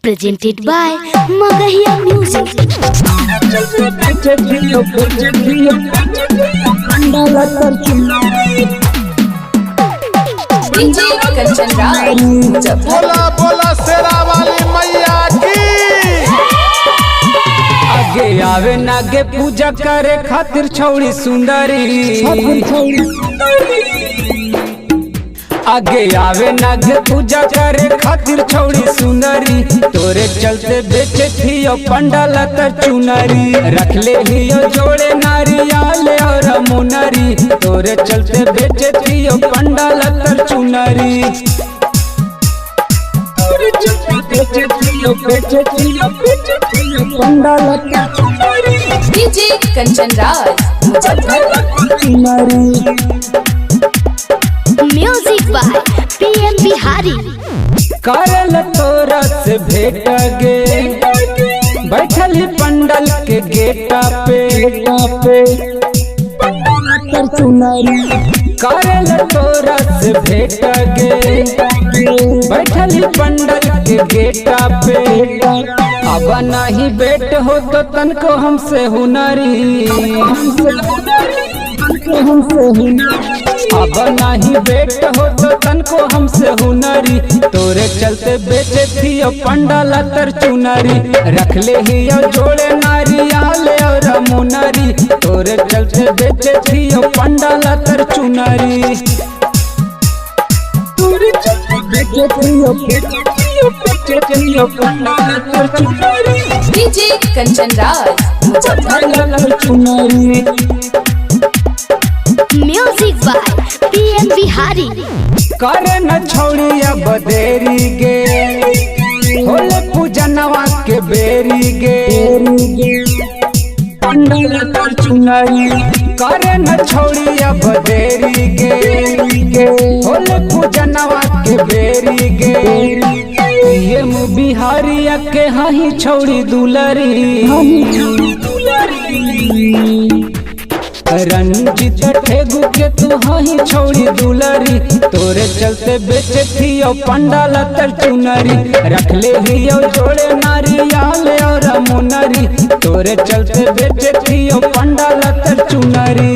presented by Magahiya Music. DJ Kanchan Raj बोला बोला शेरा वाली मैया की। आगे आवे नागे पूजा करे खातिर छौड़ी सुंदरी। आगे आवे नागे पूजा करे खातिर छौड़ी सुंदरी। तोरे चलते बेचे थियो पंडाल तर चुनरी। रख ले हियो जोड़े नारियल और मुनरी। तोरे चलते बेचे थियो पंडाल तर चुनरी। DJ Kanchan Raj Music by PM Bihari. करल तोरा से भेट गे बैठल ही पंडल के गेटा पे। करल तोरा से भेट गे बैठल ही पंडल के गेटा पे। अब नहीं बेट हो तो तनको हमसे हुनरी। अब नहीं बेट हो तो तनको हमसे हुनरी। तोरे चलते बेचे थियो पंडाल तर चुनरी। रख ले हियो जोड़े नारियल और मुनरी। तोरे चलते बेचे थियो पंडाल तर चुनरी। DJ Kanchan Raj Music by PM Bihari. करे न छोड़िया बदेरी गे होले पूजनवा के बेरी गे। करे न छोड़िया बदेरी गे होले पूजनवा के बेरी गे। ये मु बिहारिया के हाही छोड़ी दुलरी। रंजित ठेगू के तू हाही छोड़ी दुलरी। तोरे चलते बेचे थियो पंडाल तर चुनरी। रख ले हियो जोड़े नारियल और मुनरी। तोरे चलते बेचे थियो पंडाल तर चुनरी।